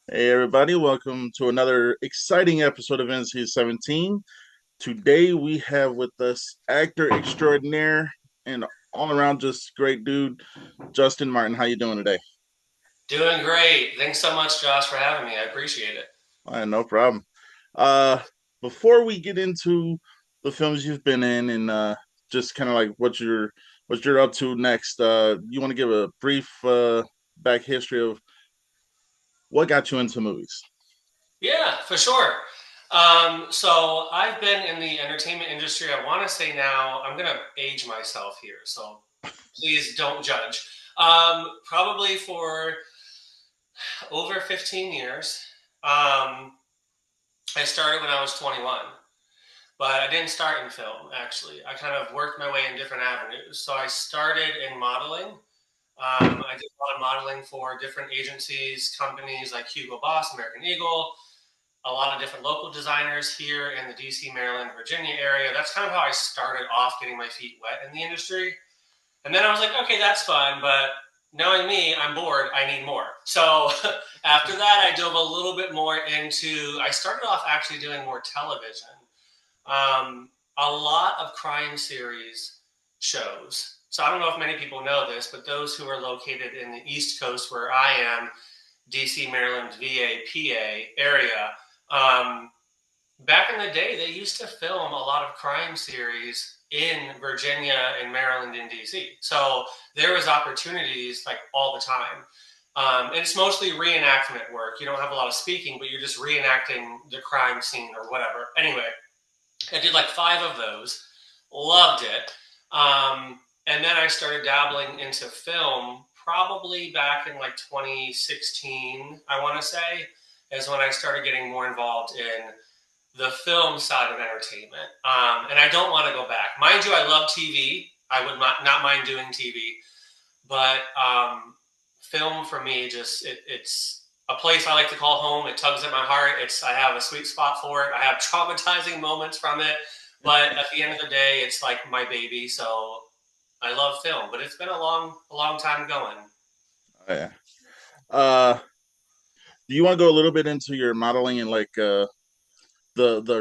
Hey everybody, welcome to another exciting episode of NC-17. Today we have with us actor extraordinaire and all around just great dude, Justin Martin. How you doing today? Doing great. Thanks so much, Josh, for having me. I appreciate it. No problem. Uh Before we get into the films you've been in and just kind of like what you're up to next, you want to give a brief back history of what got you into movies? Yeah, for sure. So I've been in the entertainment industry. I want to say now, I'm going to age myself here. So please don't judge. Probably for over 15 years. Um, I started when I was 21, but I didn't start in film, actually. I kind of worked my way in different avenues. So I started in modeling. I did a lot of modeling for different agencies, companies like Hugo Boss, American Eagle, a lot of different local designers here in the DC, Maryland, Virginia area. That's kind of how I started off getting my feet wet in the industry. And then I was like, okay, that's fun, but knowing me, I'm bored. I need more. So after that, I dove a little bit more into, I started off actually doing more television. A lot of crime series shows. So I don't know if many people know this, but those who are located in the East Coast, where I am, DC, Maryland, VA, PA area, um, back in the day, they used to film a lot of crime series in Virginia and Maryland and DC. So there was opportunities like all the time. And it's mostly reenactment work. You don't have a lot of speaking, but you're just reenacting the crime scene or whatever. Anyway, I did like five of those, loved it. And then I started dabbling into film probably back in like 2016, I want to say, is when I started getting more involved in the film side of entertainment. And I don't want to go back. Mind you, I love TV. I would not mind doing TV, but film for me it's a place I like to call home. It tugs at my heart. I have a sweet spot for it. I have traumatizing moments from it, but at the end of the day, it's like my baby. So I love film, but it's been a long time going. Oh, yeah. Uh, do you want to go a little bit into your modeling and like the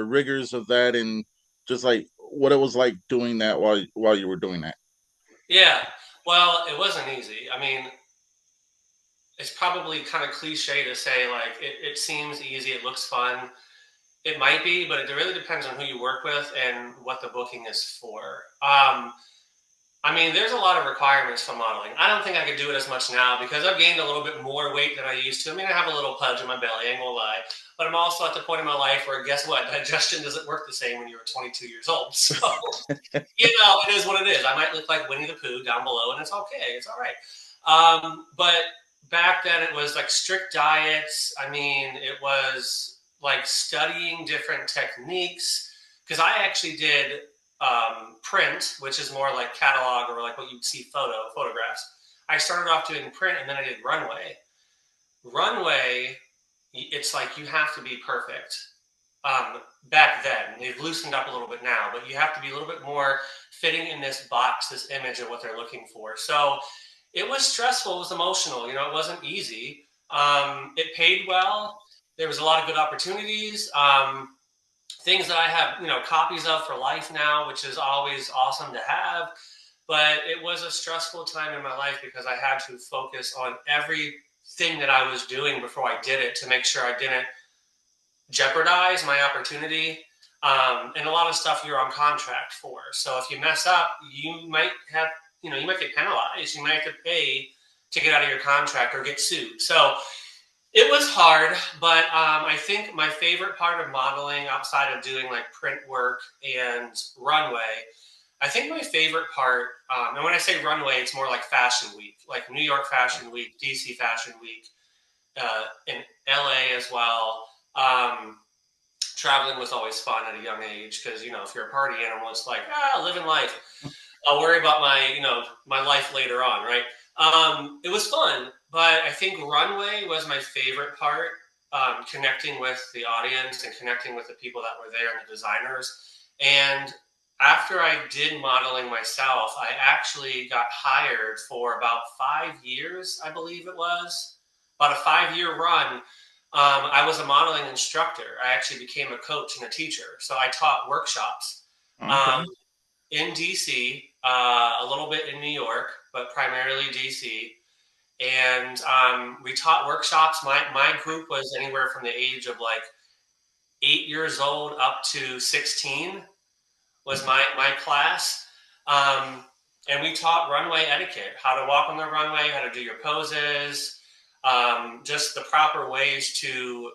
rigors of that and just like what it was like doing that while you were doing that? Yeah. Well, it wasn't easy. I mean, it's probably kind of cliche to say like it seems easy, it looks fun. It might be, but it really depends on who you work with and what the booking is for. I mean, there's a lot of requirements for modeling. I don't think I could do it as much now because I've gained a little bit more weight than I used to. I mean, I have a little pudge in my belly, I ain't gonna lie. But I'm also at the point in my life where, guess what? Digestion doesn't work the same when you're 22 years old. So, it is what it is. I might look like Winnie the Pooh down below, and it's okay. It's all right. But back then, it was like strict diets. I mean, it was like studying different techniques because I actually did print, which is more like catalog or like what you'd see photographs. I started off doing print, and then I did runway. Runway, it's like you have to be perfect. Back then, they've loosened up a little bit now, but you have to be a little bit more fitting in this box, this image of what they're looking for. So it was stressful, it was emotional. It wasn't easy. It paid well. There was a lot of good opportunities. Things that I have, copies of for life now, which is always awesome to have. But it was a stressful time in my life because I had to focus on everything that I was doing before I did it to make sure I didn't jeopardize my opportunity. And a lot of stuff you're on contract for. So if you mess up, you might have, you might get penalized. You might have to pay to get out of your contract or get sued. So it was hard, but I think my favorite part of modeling outside of doing like print work and runway, I think my favorite part, and when I say runway, it's more like Fashion Week, like New York Fashion Week, DC Fashion Week, in LA as well. Traveling was always fun at a young age because if you're a party animal, it's like living life. I'll worry about my life later on, right? It was fun, but I think runway was my favorite part. Connecting with the audience and connecting with the people that were there and the designers. And after I did modeling myself, I actually got hired for about 5 years, I believe it was, about a 5 year run. I was a modeling instructor. I actually became a coach and a teacher. So I taught workshops um, Okay. in DC, a little bit in New York, but primarily DC. And we taught workshops. My group was anywhere from the age of like 8 years old up to 16 was my class. Um, and we taught runway etiquette, how to walk on the runway, how to do your poses, just the proper ways to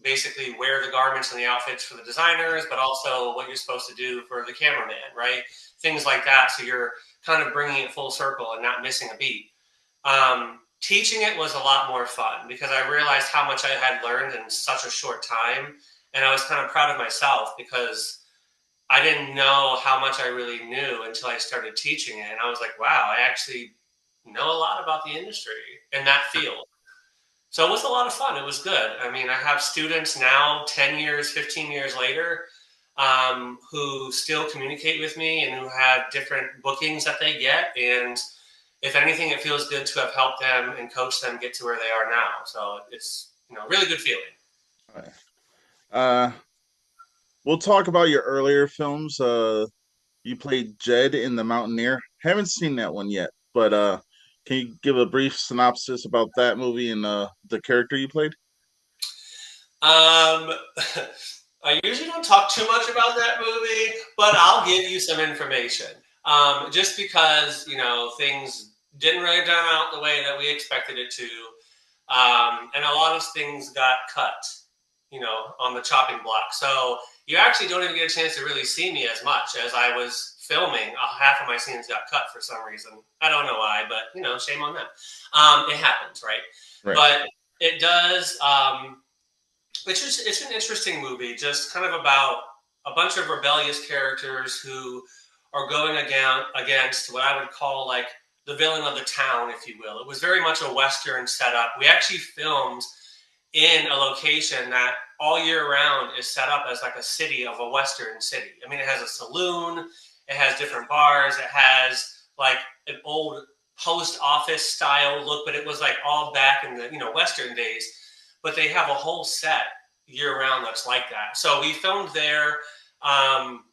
basically wear the garments and the outfits for the designers, but also what you're supposed to do for the cameraman, right? Things like that. So you're kind of bringing it full circle and not missing a beat. Teaching it was a lot more fun because I realized how much I had learned in such a short time. And I was kind of proud of myself because I didn't know how much I really knew until I started teaching it. And I was like, wow, I actually know a lot about the industry in that field. So it was a lot of fun. It was good. I mean, I have students now, 10 years, 15 years later, who still communicate with me and who have different bookings that they get. And if anything, it feels good to have helped them and coached them get to where they are now. So it's, really good feeling. All right. Uh, we'll talk about your earlier films. You played Jed in The Mountaineer. Haven't seen that one yet, but can you give a brief synopsis about that movie and the character you played? Um, I usually don't talk too much about that movie, but I'll give you some information. Just because things didn't really turn out the way that we expected it to, and a lot of things got cut, on the chopping block. So you actually don't even get a chance to really see me as much as I was filming. Half of my scenes got cut for some reason. I don't know why, but shame on them. It happens, right? Right. But it does. It's an interesting movie, just kind of about a bunch of rebellious characters who are going against what I would call like the villain of the town, if you will. It was very much a Western setup. We actually filmed in a location that all year round is set up as like a city of a Western city. I mean, it has a saloon, it has different bars, it has like an old post office style look, but it was like all back in the Western days. But they have a whole set year round that's like that. So we filmed there. Um,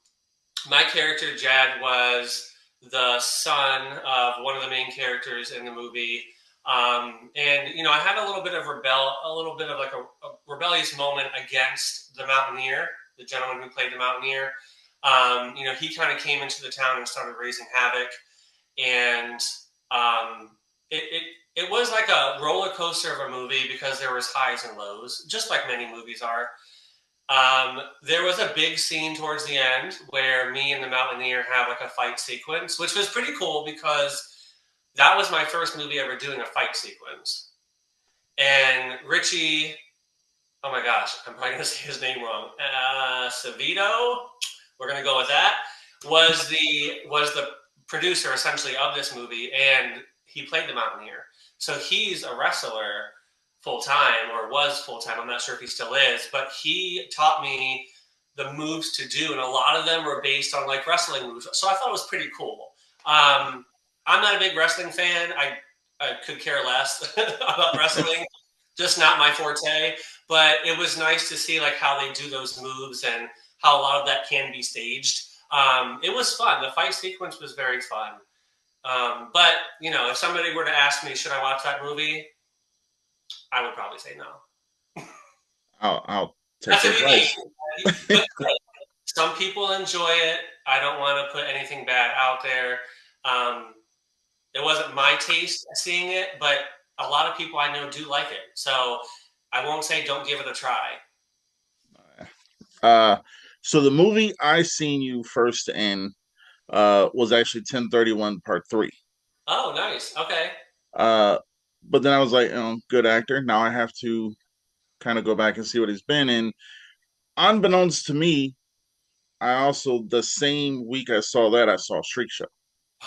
my character Jad was the son of one of the main characters in the movie. And I had a little bit of a little bit of like a rebellious moment against the Mountaineer, the gentleman who played the Mountaineer. He kind of came into the town and started raising havoc, and um, it was like a roller coaster of a movie because there was highs and lows, just like many movies are. There was a big scene towards the end where me and the Mountaineer have like a fight sequence, which was pretty cool because that was my first movie ever doing a fight sequence. And Richie, oh my gosh, I'm probably going to say his name wrong. Savito, we're going to go with that. Was the producer essentially of this movie, and he played the Mountaineer. So he's a wrestler full time, or was full time. I'm not sure if he still is, but he taught me the moves to do, and a lot of them were based on like wrestling moves. So I thought it was pretty cool. I'm not a big wrestling fan. I could care less about wrestling, just not my forte. But it was nice to see like how they do those moves and how a lot of that can be staged. It was fun. The fight sequence was very fun. But if somebody were to ask me, should I watch that movie? I would probably say no. I'll take That's the a me. advice. But some people enjoy it. I don't want to put anything bad out there. Um, it wasn't my taste seeing it, but a lot of people I know do like it. So I won't say don't give it a try. Uh, so the movie I seen you first in was actually 1031 Part 3. Oh, nice. Okay. Uh, but then I was like, good actor. Now I have to kind of go back and see what he's been in. Unbeknownst to me, I also the same week I saw that I saw Streak Show.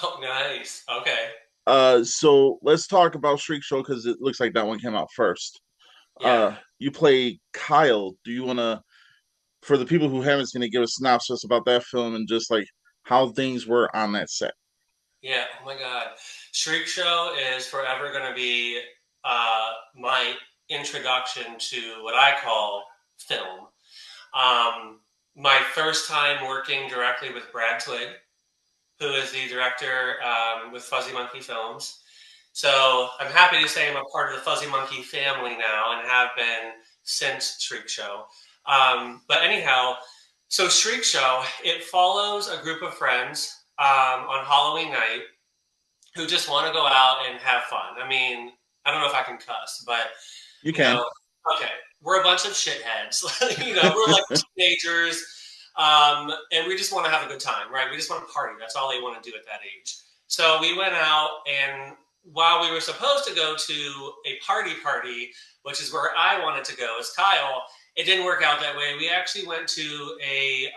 Oh, nice. Okay. So let's talk about Streak Show because it looks like that one came out first. Yeah. You play Kyle. Do you want to, for the people who haven't seen it, give a synopsis about that film and just like how things were on that set? Yeah. Oh my God. Shriek Show is forever going to be my introduction to what I call film. Um, my first time working directly with Brad Twigg, who is the director with Fuzzy Monkey Films. So I'm happy to say I'm a part of the Fuzzy Monkey family now and have been since Shriek Show. But anyhow, so Shriek Show, it follows a group of friends on Halloween night who just want to go out and have fun. I mean, I don't know if I can cuss, but You you know, can. okay, we're a bunch of shitheads. We're like teenagers, and we just want to have a good time, right? We just want to party. That's all they want to do at that age. So we went out, and while we were supposed to go to a party, which is where I wanted to go as Kyle, it didn't work out that way. We actually went to a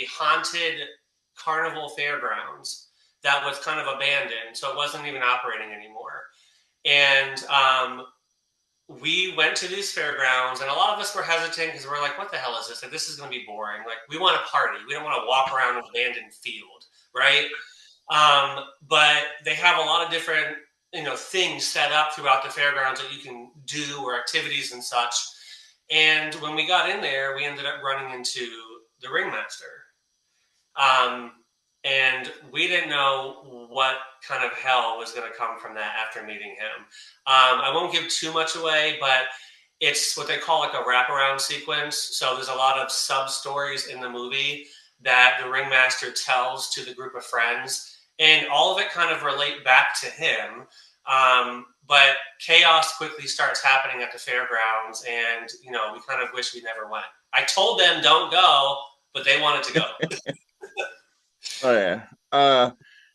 haunted carnival fairgrounds that was kind of abandoned, so it wasn't even operating anymore. And we went to these fairgrounds, and a lot of us were hesitant because we're like, "What the hell is this? Like, this is going to be boring. Like, we want to party. We don't want to walk around an abandoned field, right?" But they have a lot of different, things set up throughout the fairgrounds that you can do or activities and such. And when we got in there, we ended up running into the ringmaster. Um, and we didn't know what kind of hell was going to come from that after meeting him. I won't give too much away, but it's what they call like a wraparound sequence. So there's a lot of sub stories in the movie that the ringmaster tells to the group of friends, and all of it kind of relate back to him. But chaos quickly starts happening at the fairgrounds, and we kind of wish we never went. I told them don't go, but they wanted to go. Oh yeah.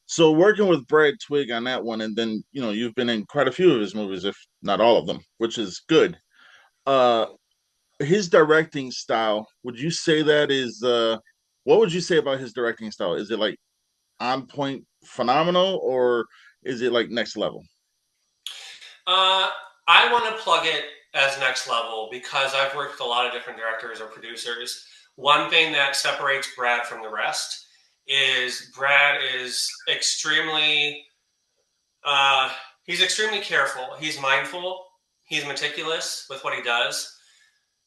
So working with Brad Twigg on that one, and then you've been in quite a few of his movies, if not all of them, which is good. Uh, his directing style, would you say that is what would you say about his directing style? Is it like on point, phenomenal, or is it like next level? Uh, I want to plug it as next level because I've worked with a lot of different directors or producers. One thing that separates Brad from the rest is Brad is uh, he's extremely careful. He's mindful. He's meticulous with what he does,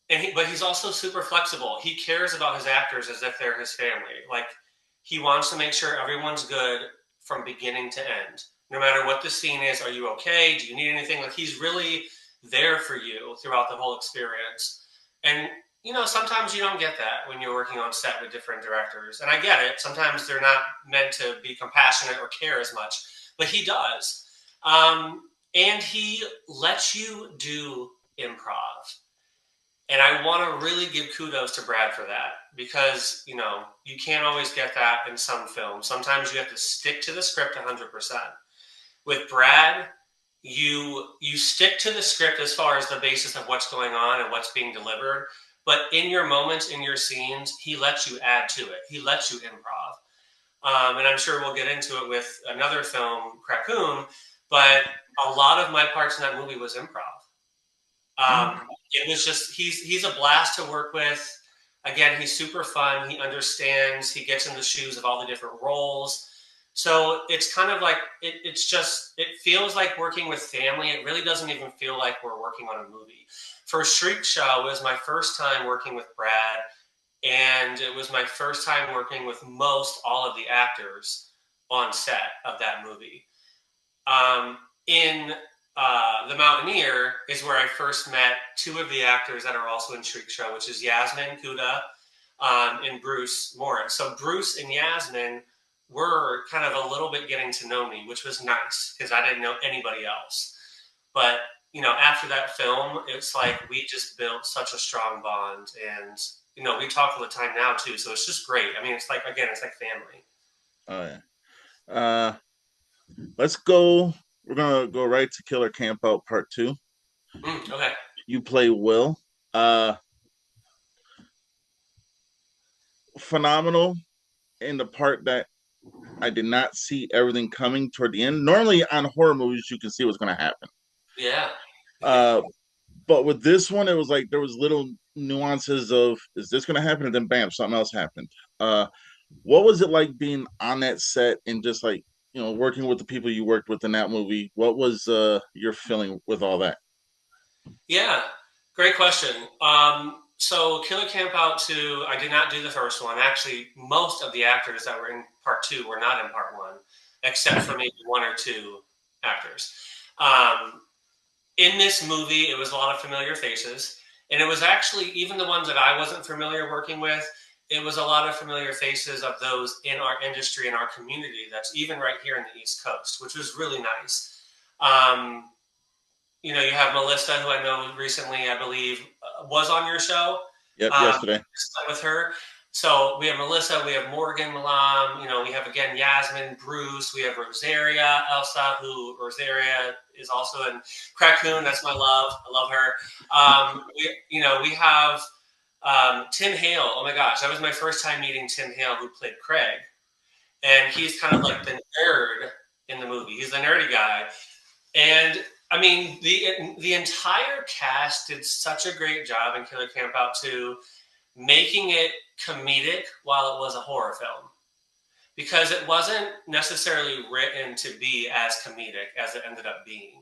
but he's also super flexible. He cares about his actors as if they're his family. Like he wants to make sure everyone's good from beginning to end. No matter what the scene is, are you okay? Do you need anything? Like he's really there for you throughout the whole experience. And sometimes you don't get that when you're working on set with different directors. And I get it. Sometimes they're not meant to be compassionate or care as much, but he does. And he lets you do improv. And I want to really give kudos to Brad for that because, you can't always get that in some films. Sometimes you have to stick to the script 100%. With Brad, you stick to the script as far as the basis of what's going on and what's being delivered. But in your moments, in your scenes, he lets you add to it. He lets you improv. And I'm sure we'll get into it with another film, Krakoon. But a lot of my parts in that movie was improv. Oh, It was just he's a blast to work with. Again, he's super fun. He understands. He gets in the shoes of all the different roles. So it's kind of like it feels like working with family. It really doesn't even feel like we're working on a movie. For Shriek Show was my first time working with Brad, and it was my first time working with most all of the actors on set of that movie. In The Mountaineer is where I first met two of the actors that are also in Shriek Show, which is Yasmin Kuda and Bruce Morris. So Bruce and Yasmin were kind of a little bit getting to know me, which was nice because I didn't know anybody else. But after that film, it's like we just built such a strong bond, and we talk all the time now too. So it's just great. I mean, it's like again, it's like family. oh yeah. Uh, let's go. We're gonna go right to Killer Camp Out Part Two. Okay. You play Will. Uh, Phenomenal in the part that I did not see everything coming toward the end. Normally on horror movies, you can see what's going to happen. Yeah. Uh, but with this one, it was like there was little nuances of is this going to happen, and then bam, something else happened. What was it like being on that set and just like working with the people you worked with in that movie? What was your feeling with all that? Yeah, great question. So Killer Camp Out 2, I did not do the first one. Actually, most of the actors that were in part 2 were not in part 1, except for maybe one or two actors. Um, in this movie, it was a lot of familiar faces. And it was actually, even the ones that I wasn't familiar working with, it was a lot of familiar faces of those in our industry and our community that's even right here in the East Coast, which was really nice. Um, you have Melissa, who I know recently, I believe, was on your show. Yep, Um, yesterday. with her. So we have Melissa, we have Morgan Malam, we have again Yasmin, Bruce, we have Rosaria, Elsa, who Rosaria is also in Crackoon. That's my love. I love her. We have Tim Hale. Oh my gosh, that was my first time meeting Tim Hale, who played Craig, and he's kind of like the nerd in the movie. He's the nerdy guy, and I mean, the entire cast did such a great job in Killer Camp Out 2, making it comedic while it was a horror film. Because it wasn't necessarily written to be as comedic as it ended up being.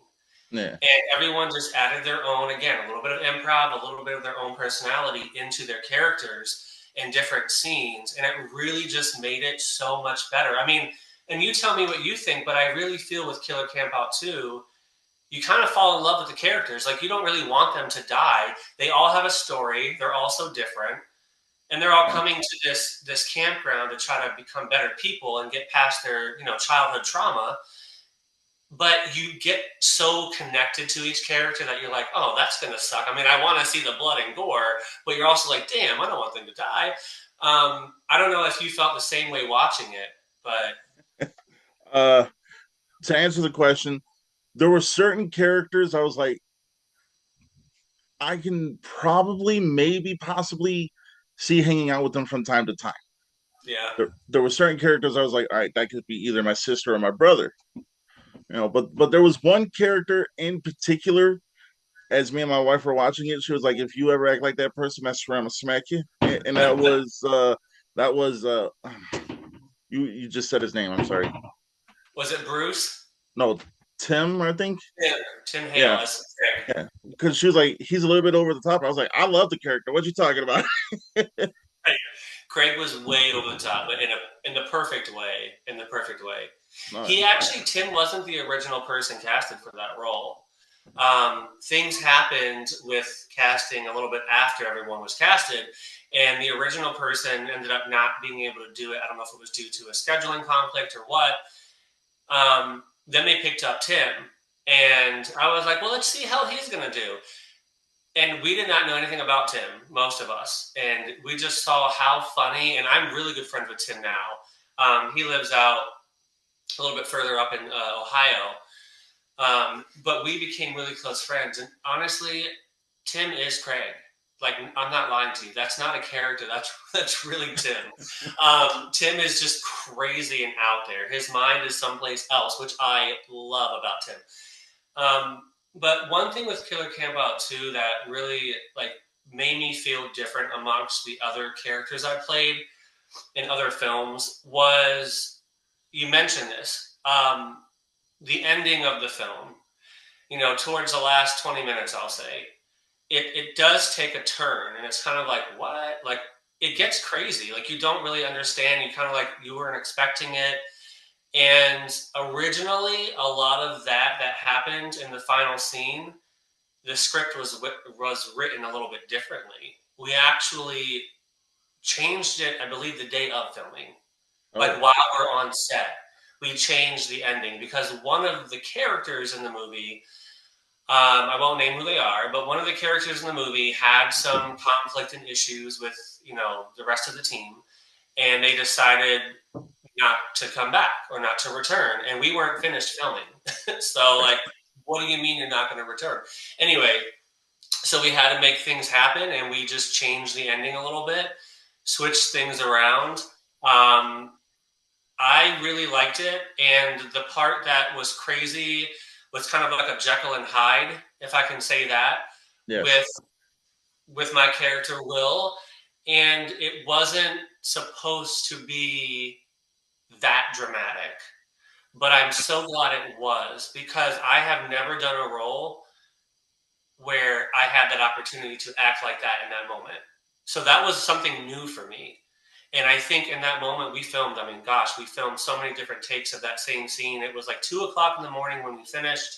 Yeah. And everyone just added their own, again, a little bit of improv, a little bit of their own personality into their characters in different scenes. And it really just made it so much better. I mean, and you tell me what you think, but I really feel with Killer Camp Out 2, you kind of fall in love with the characters. Like, you don't really want them to die. They all have a story. They're all so different, and they're all Yeah. coming to this campground to try to become better people and get past their childhood trauma. But you get so connected to each character that you're like, oh, that's gonna suck. I mean, I want to see the blood and gore, but you're also like, damn, I don't want them to die. I don't know if you felt the same way watching it, but Uh, to answer the question, there were certain characters I was like, I can probably, maybe, possibly see hanging out with them from time to time. yeah. There were certain characters I was like, all right, that could be either my sister or my brother, but there was one character in particular. As me and my wife were watching it, she was like, "If you ever act like that person, I swear I'm gonna smack you." And that was you just said his name. I'm sorry. Was it Bruce? No, Tim, I think. Yeah, Tim Hale Yeah, as Rick. yeah. Because she was like, he's a little bit over the top. I was like, I love the character. What you talking about? Craig was way over the top, but in the perfect way. In the perfect way. No, He actually Tim wasn't the original person casted for that role. Things happened with casting a little bit after everyone was casted, and the original person ended up not being able to do it. I don't know if it was due to a scheduling conflict or what. Then they picked up Tim, and I was like, well, let's see how he's going to do. And we did not know anything about Tim, most of us, and we just saw how funny. And I'm really good friends with Tim now. He lives out a little bit further up in Ohio, but we became really close friends. And honestly, Tim is Craig. Like, I'm not lying to you. That's not a character. That's really Tim. Tim is just crazy and out there. His mind is someplace else, which I love about Tim. But one thing with Killer Camp Out 2 that really like made me feel different amongst the other characters I played in other films was, you mentioned this, the ending of the film. Towards the last 20 minutes, I'll say it does take a turn, and it's kind of like, what? Like, it gets crazy. Like, you don't really understand. You kind of like, you weren't expecting it. And originally, a lot of that happened in the final scene, the script was written a little bit differently. We actually changed it, I believe, the day of filming. Like, oh while we're on set, we changed the ending because one of the characters in the movie, I won't name who they are, but one of the characters in the movie had some conflict and issues with the rest of the team, and they decided not to come back or not to return, and we weren't finished filming. So, like, what do you mean you're not going to return? Anyway, so we had to make things happen, and we just changed the ending a little bit, switched things around. I really liked it, and the part that was crazy was kind of like a Jekyll and Hyde, if I can say that, yes. with my character Will, and it wasn't supposed to be that dramatic. But I'm so glad it was, because I have never done a role where that opportunity to act like that in that moment. So that was something new for me. And I think in that moment we filmed, I mean, gosh, we filmed so many different takes of that same scene. It was like 2 o'clock in the morning when we finished.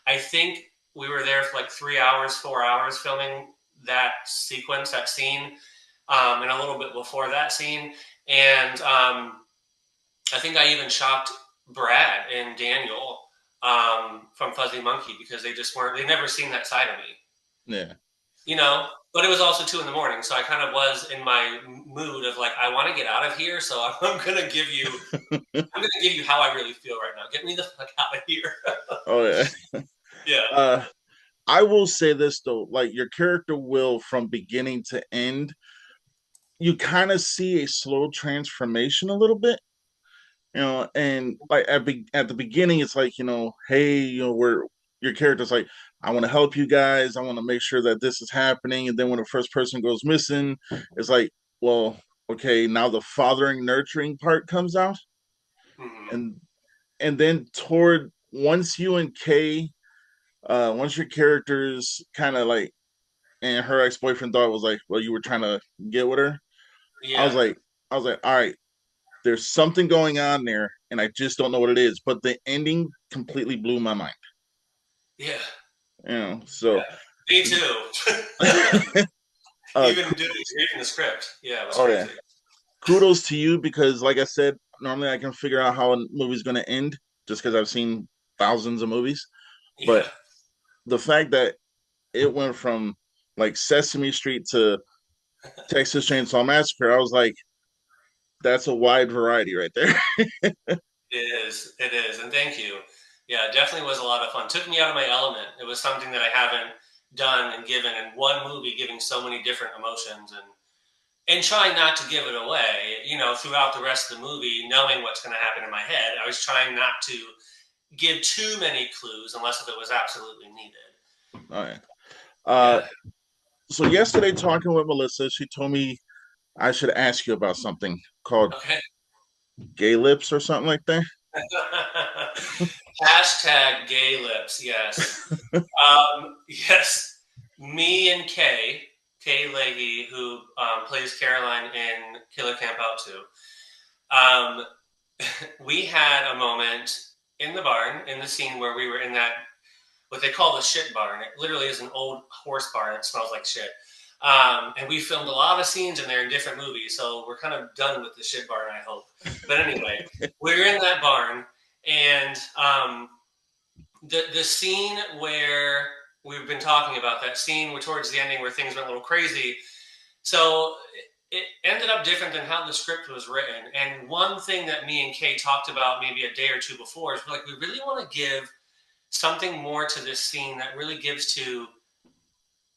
I think we were there for like 3 hours, 4 hours filming that sequence, that scene, and a little bit before that scene. And I think I even shocked Brad and Daniel from Fuzzy Monkey because they just weren't, they've never seen that side of me, Yeah. you know? But it was also 2 in the morning. So I kind of was in my mood of like, I want to get out of here. So I'm going to give you, I'm going to give you how I really feel right now. Get me the fuck out of here. Oh yeah. Yeah. Uh, I will say this though, like your character will from beginning to end, you kind of see a slow transformation a little bit, and like at the beginning, it's like, hey, we're your character's like, I want to help you guys, I want to make sure that this is happening, and then when the first person goes missing, it's like, well, okay, now the fathering, nurturing part comes out, Mm-hmm. and then toward once you and Kay, once your characters kind of like, and her ex boyfriend thought it was like, well, you were trying to get with her. I was Yeah. like, all right, there's something going on there, and I just don't know what it is. But the ending completely blew my mind. Yeah. So Yeah. Me too. uh, Even doing reading the script. Yeah, it was oh yeah, crazy. kudos to you because, like I said, normally I can figure out how a movie's going to end just because I've seen thousands of movies. Yeah. But the fact that it went from like Sesame Street to Texas Chainsaw Massacre, I was like, that's a wide variety right there. It is. It is. And thank you. Yeah, it definitely was a lot of fun. Took me out of my element. It was something that I haven't done and given in one movie, giving so many different emotions and trying not to give it away, throughout the rest of the movie, knowing what's going to happen in my head. I was trying not to give too many clues unless if it was absolutely needed. All right. Yeah. So yesterday, talking with Melissa, she told me I should ask you about something called Okay. gay lips or something like that. Hashtag gay lips. Yes. Yes, me and Kay Leahy, who plays Caroline in Killer Camp Out 2, um, we had a moment in the barn in the scene where we were in that what they call the shit barn. It literally is an old horse barn that smells like shit. And we filmed a lot of scenes in there in different movies, so we're kind of done with the shit barn, I hope. But anyway, we're in that barn, and the scene where we've been talking about, that scene where towards the ending where things went a little crazy. So it ended up different than how the script was written. And one thing that me and Kay talked about maybe a day or two before is we're like, we really want to give something more to this scene that really gives to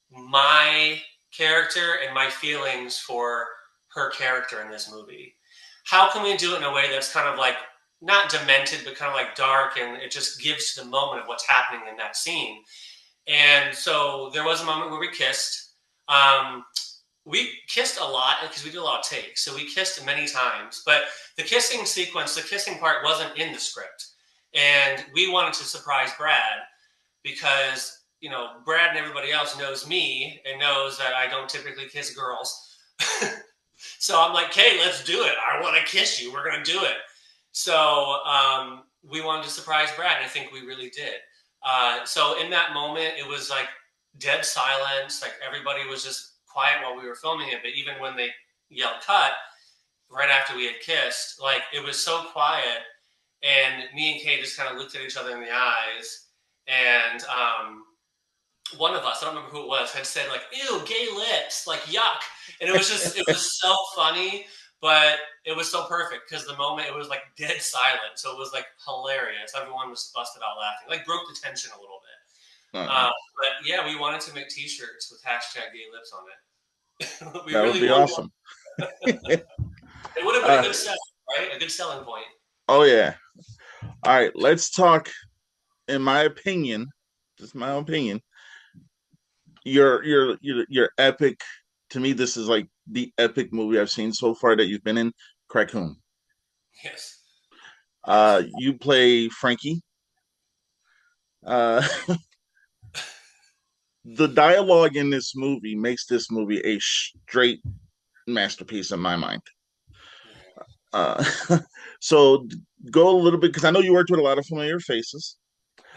my character and my feelings for her character in this movie. How can we do it in a way that's kind of like not demented, but kind of like dark, and it just gives to the moment of what's happening in that scene? And so there was a moment where we kissed. We kissed a lot because we did a lot of takes, so we kissed many times. But the kissing sequence, the kissing part, wasn't in the script, and we wanted to surprise Brad because Brad and everybody else knows me and knows that I don't typically kiss girls. So I'm like, "Hey, let's do it. I want to kiss you. We're gonna do it." So we wanted to surprise Brad, and I think we really did. So in that moment, it was like dead silence. Like everybody was just quiet while we were filming it. But even when they yelled cut right after we had kissed, like it was so quiet. And me and Kate just kind of looked at each other in the eyes. And one of us, I don't remember who it was, had said like, "Ew, gay lips, like yuck," and it was so funny, but it was so perfect because the moment it was like dead silent, so it was like hilarious. Everyone was busted out laughing, like broke the tension a little bit. Uh, But yeah, we wanted to make T-shirts with hashtag gay lips on it. We that would really be wanted. awesome. It would have been a uh, good sell, right? A good selling point. oh yeah. All right, let's talk. In my opinion, just my own opinion, your epic. To me, this is like the epic movie I've seen so far that you've been in. Raccoon. Yes, yes. You play Frankie. Uh, The dialogue in this movie makes this movie a straight masterpiece in my mind. Yeah. Uh, so go a little bit because I know you worked with a lot of familiar faces.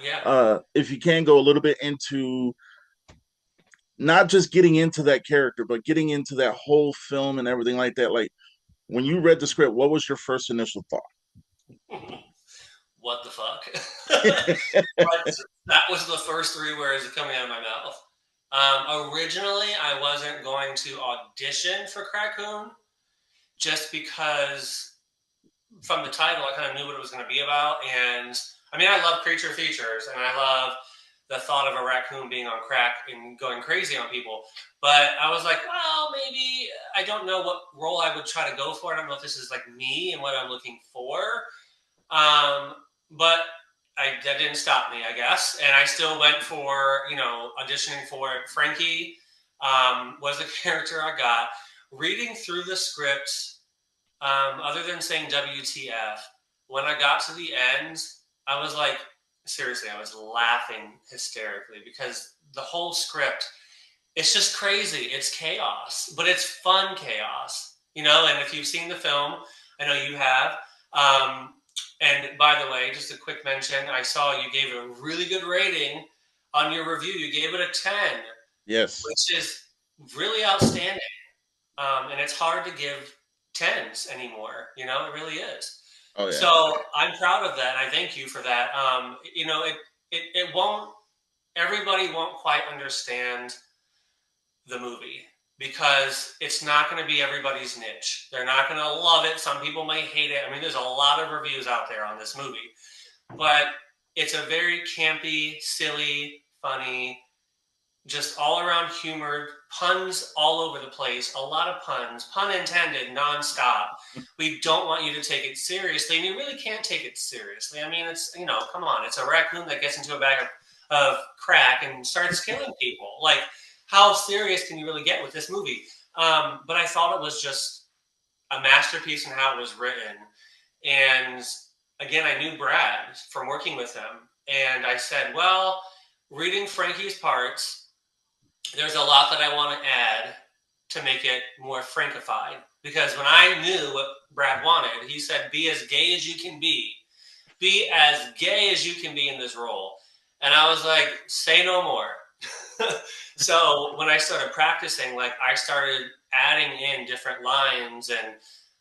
Yeah. If you can go a little bit into not just getting into that character, but getting into that whole film and everything like that. Like when you read the script, what was your first initial What the fuck? thought? But that was the first three words coming out of my mouth. Originally, I wasn't going to audition for Crackoon just because from the title, I kind of knew what it was going to be about. And I mean, I love creature features and I love the thought of a raccoon being on crack and going crazy on people. But I was like, well, maybe I don't know what role I would try to go for. I don't know if this is like me and what I'm looking for. Um, but that didn't stop me, I guess. And I still went for, auditioning for it. Frankie was the character I got. Reading through the script, other than saying WTF, when I got to the end, I was like, seriously, I was laughing hysterically because the whole script, it's just crazy. It's chaos, but it's fun chaos, And if you've seen the film, I know you have. Um, and by the way, just a quick mention, I saw you gave it a really good rating on your review. You gave it a 10, Yes. which is really outstanding. And it's hard to give tens anymore. It really is. Oh yeah. So I'm proud of that. I thank you for that. It won't. Everybody won't quite understand the movie because it's not going to be everybody's niche. They're not going to love it. Some people may hate it. I mean, there's a lot of reviews out there on this movie, but it's a very campy, silly, funny, just all around humor, puns all over the place, a lot of puns, pun intended, nonstop. We don't want you to take it seriously, and you really can't take it seriously. I mean, come on, it's a raccoon that gets into a bag of crack and starts killing people. Like, how serious can you really get with this movie? But I thought it was just a masterpiece in how it was written. And again, I knew Brad from working with him, and I said, well, reading Frankie's parts, there's a lot that I want to add to make it more Frankified. Because when I knew what Brad wanted, he said, be as gay as you can be. Be as gay as you can be in this role. And I was like, say no more. So when I started practicing, like I started adding in different lines and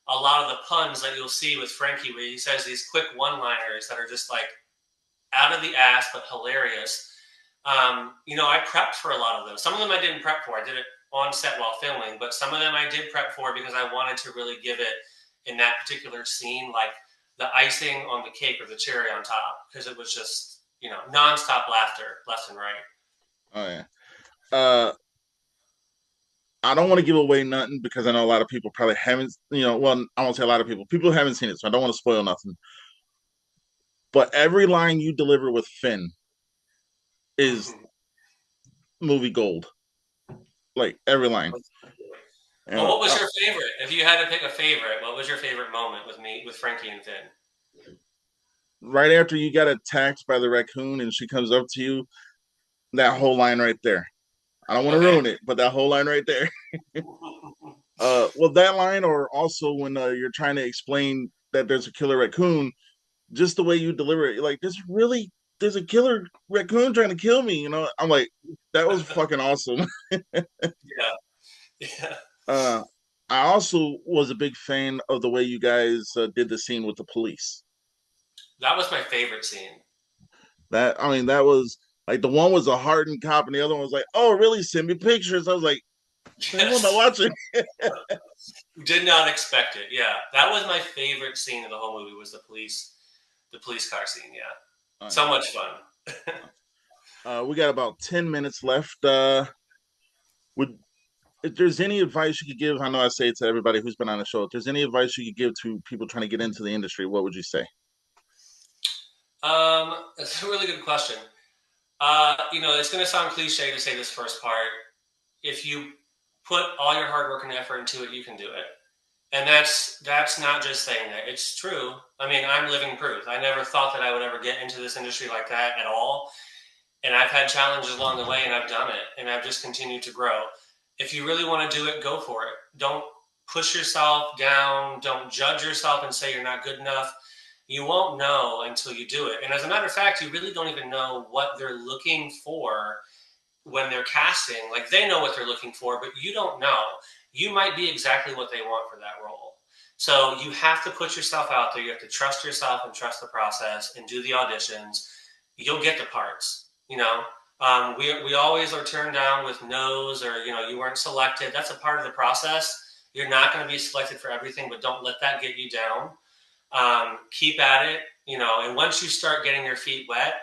a lot of the puns that you'll see with Frankie, where he says these quick one-liners that are just like out of the ass but hilarious. I prepped for a lot of those. Some of them I didn't prep for. I did it on set while filming, but some of them I did prep for because I wanted to really give it in that particular scene, like the icing on the cake or the cherry on top, because it was just, nonstop laughter left and right. Oh yeah. Uh, I don't want to give away nothing because I know a lot of people probably haven't. Well, I won't say a lot of people. People haven't seen it, so I don't want to spoil nothing. But every line you deliver with Finn is movie gold. Like every line. Well, And what was your favorite? If you had to pick a favorite, what was your favorite moment with Frankie and Finn? right after you get attacked by the raccoon and she comes up to you, that whole line right there. I don't want to Okay. ruin it, but that whole line right there. Well, that line, or also when you're trying to explain that there's a killer raccoon, just the way you deliver it, like there's a killer raccoon trying to kill me. I'm like, that was fucking awesome. Yeah. Yeah. uh, I also was a big fan of the way you guys did the scene with the police. That was my favorite scene. That was like the one was a hardened cop, and the other one was like, "Oh, really? Send me pictures." I was like, "The hell am I Yes. watching?" Did not expect it. Yeah. That was my favorite scene of the whole movie was the police car scene. Yeah. Oh, So much fun. we got about 10 minutes left. Would If there's any advice you could give, I know I say it to everybody who's been on the show. If there's any advice you could give to people trying to get into the industry, what would you say? That's a really good question. It's going to sound cliche to say this first part. If you put all your hard work and effort into it, you can do it. And that's not just saying that. It's true. I mean, I'm living proof. I never thought that I would ever get into this industry like that at all. and I've had challenges along the way, and I've done it, and I've just continued to grow. If you really want to do it, go for it. Don't push yourself down. Don't judge yourself and say you're not good enough. You won't know until you do it. And as a matter of fact, you really don't even know what they're looking for when they're casting. Like they know what they're looking for, but you don't know. You might be exactly what they want for that role. So you have to put yourself out there. You have to trust yourself and trust the process and do the auditions. You'll get the parts. We always are turned down with no's, or you weren't selected. That's a part of the process. You're not going to be selected for everything, but don't let that get you down. Keep at it. And once you start getting your feet wet,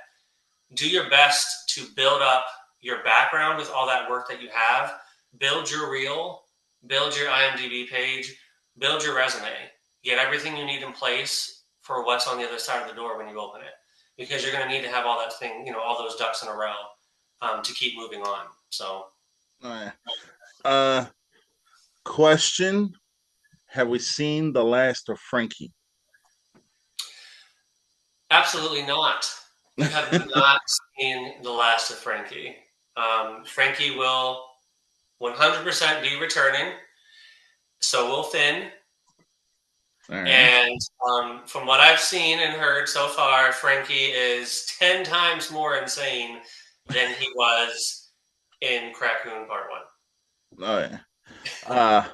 do your best to build up your background with all that work that you have. Build your reel, build your IMDb page, build your resume. Get everything you need in place for what's on the other side of the door when you open it, because you're going to need to have all that thing, all those ducks in a row to keep moving on. So, All right. Uh, question: Have we seen the last of Frankie? absolutely not. You have not seen the last of Frankie. Frankie will 100% be returning. So will Finn. All right. And from what I've seen and heard so far, Frankie is 10 times more insane than he was in Crackoon Part 1. All right. Uh,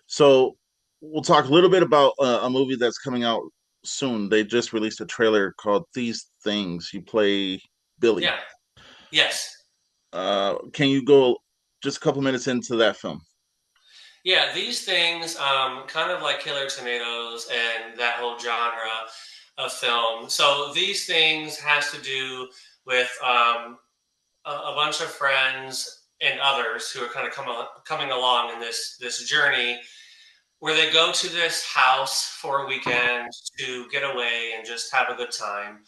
so we'll talk a little bit about a movie that's coming out soon. They just released a trailer called "These Things." You play Billy. Yeah. Yes. Can you go just a couple minutes into that film? Yeah. These things, kind of like Killer Tomatoes and that whole genre of film. So these things has to do with a bunch of friends and others who are kind of coming along in this journey where they go to this house for a weekend to get away and just have a good time.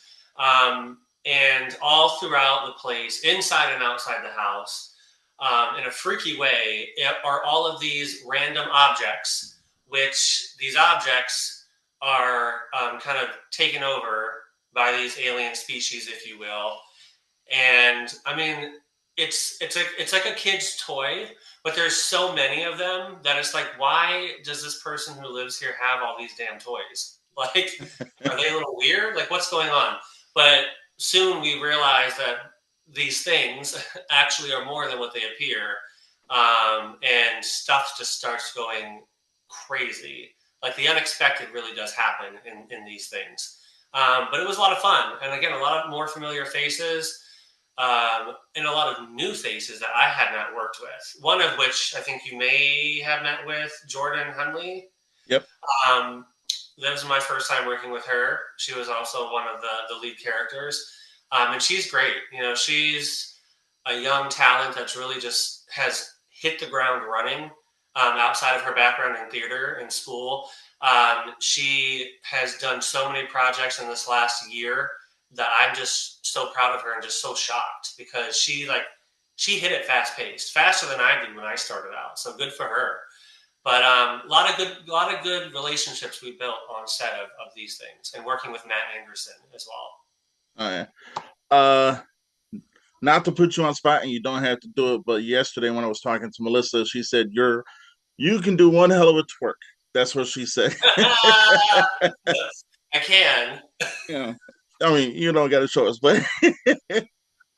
And all throughout the place, inside and outside the house, in a freaky way, are all of these random objects, which these objects are kind of taken over by these alien species, if you will. And I mean, it's like a kid's toy, but there's so many of them that it's like, why does this person who lives here have all these damn toys? Like, are they a little weird? Like, what's going on? But soon we realize that these things actually are more than what they appear, and stuff just starts going crazy. Like the unexpected really does happen in these things. But it was a lot of fun, and again, a lot of more familiar faces, and a lot of new faces that I had not worked with. One of which I think you may have met with, Jordan Hunley. Yep. Um, that was my first time working with her. She was also one of the lead characters, and she's great. She's a young talent that's really just has hit the ground running. Outside of her background in theater and school, she has done so many projects in this last year that I'm just so proud of her and just so shocked because she hit it fast paced, faster than I did when I started out. So good for her. But a lot of good relationships we built on set of these things, and working with Matt Anderson as well. All right. Uh, Not to put you on spot, and you don't have to do it, but yesterday when I was talking to Melissa, she said you can do one hell of a twerk. That's what she said. I can. Yeah. I mean, you don't got to show us, but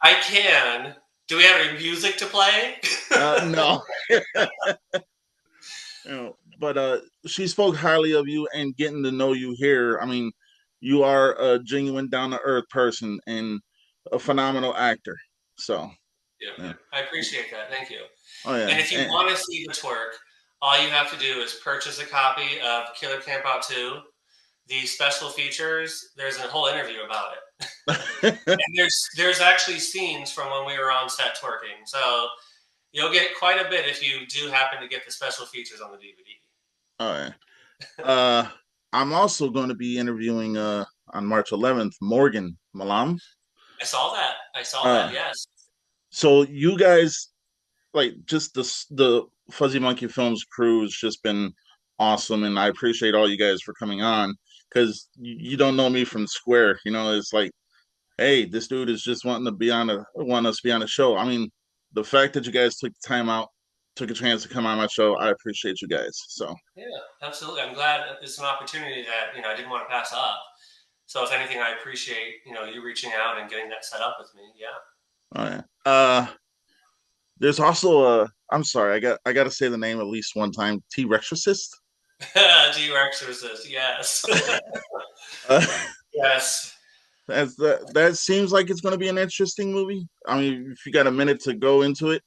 I can. Do we have any music to play? no. But she spoke highly of you, and getting to know you here. I mean, you are a genuine, down to earth person and a phenomenal actor. So, Yeah, yeah. I appreciate that. Thank you. Oh yeah. And if you want to see the twerk, all you have to do is purchase a copy of Killer Camp Out 2. The special features, there's a whole interview about it. And there's actually scenes from when we were on set twerking. So you'll get quite a bit if you do happen to get the special features on the DVD. All right. Uh, I'm also going to be interviewing on March 11th Morgan Malam. I saw that. I saw that. Uh, Yes. so you guys like just the Fuzzy Monkey Films crew has just been awesome, and I appreciate all you guys for coming on because you don't know me from Square. It's like hey, this dude is just wanting us to be on the show. I mean, the fact that you guys took the time out, took a chance to come on my show, I appreciate you guys. So, Yeah, absolutely. I'm glad it's an opportunity that I didn't want to pass up. So if anything, I appreciate you reaching out and getting that set up with me. Yeah. all right. There's also a. I'm sorry, I got to say the name at least one time. T Rexorcist. Do you exorcist? Yes. uh, Yes. that seems like it's going to be an interesting movie. I mean, if you got a minute to go into it,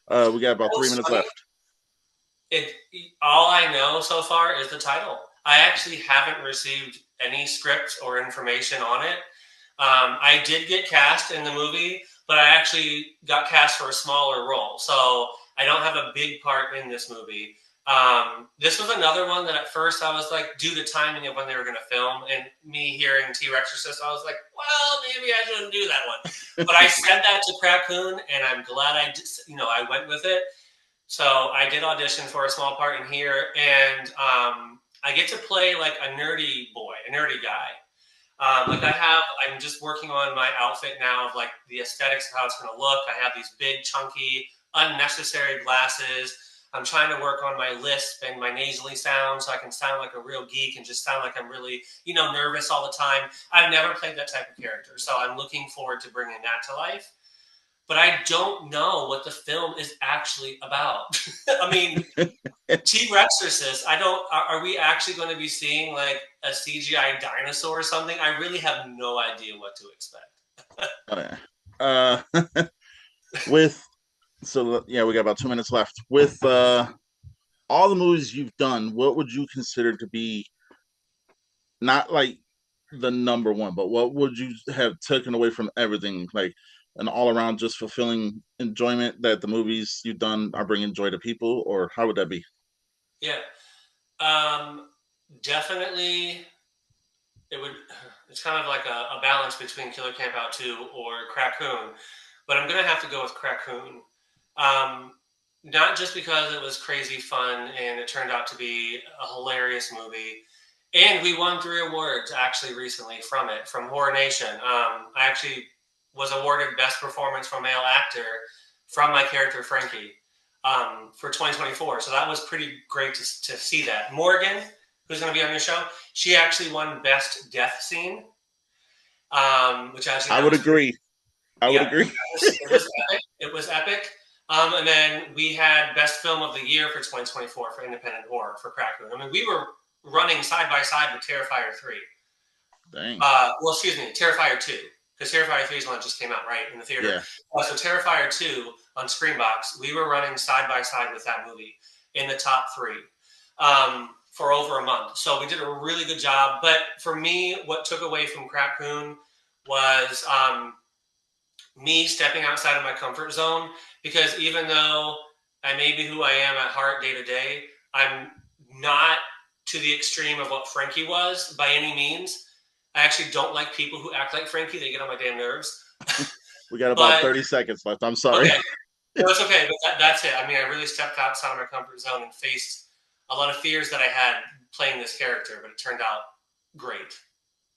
we got about Well, 3 minutes funny. left. It all I know so far is the title. I actually haven't received any script or information on it. I did get cast in the movie, but I actually got cast for a smaller role, so I don't have a big part in this movie. This was another one that at first I was like, due to timing of when they were going to film, and me hearing T Rexorcist, I was like, well, maybe I shouldn't do that one. But I said that to Krakoon, and I'm glad I went with it. So I did audition for a small part in here, and I get to play like a nerdy boy, a nerdy guy. I'm just working on my outfit now of like the aesthetics of how it's going to look. I have these big, chunky, unnecessary glasses. I'm trying to work on my lisp and my nasally sound so I can sound like a real geek and just sound like I'm really, nervous all the time. I've never played that type of character, so I'm looking forward to bringing that to life. But I don't know what the film is actually about. I mean, T Rexorcist. I don't. Are we actually going to be seeing like a CGI dinosaur or something? I really have no idea what to expect. Oh, yeah. With so yeah, we got about 2 minutes left. With all the movies you've done, what would you consider to be not like the number one, but what would you have taken away from everything, like an all around just fulfilling enjoyment that the movies you've done are bringing joy to people, or how would that be? Yeah. Um, Definitely. It would. It's kind of like a balance between Killer Camp Out 2 or Krakoon, but I'm gonna have to go with Krakoon. Um, Not just because it was crazy fun and it turned out to be a hilarious movie, and we won 3 awards actually recently from it from Horror Nation. I actually was awarded Best Performance from Male Actor from my character Frankie for 2024. So that was pretty great to see that. Morgan, who's going to be on your show, she actually won Best Death Scene, which actually I that would was pretty. agree. I would Yeah, agree. it was epic. It was epic. And then we had Best Film of the Year for 2024 for Independent Horror for Krakow. I mean, we were running side by side with Terrifier 3. Dang. Well, excuse me, Terrifier 2, because Terrifier 3 is one that just came out, right, in the theater. Yeah. So Terrifier 2 on Screenbox, we were running side by side with that movie in the top three for over a month. So we did a really good job. But for me, what took away from Krakoon was me stepping outside of my comfort zone, because even though I may be who I am at heart day to day, I'm not to the extreme of what Frankie was by any means. I actually don't like people who act like Frankie. They get on my damn nerves. We got about But 30 seconds left. I'm sorry. okay, no, it's okay. But that's it. I mean, I really stepped outside of my comfort zone and faced a lot of fears that I had playing this character, but it turned out great.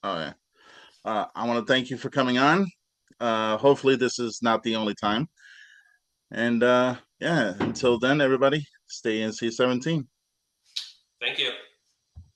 Oh yeah. I want to thank you for coming on. Hopefully this is not the only time. And yeah, until then, everybody, stay NC-17. Thank you.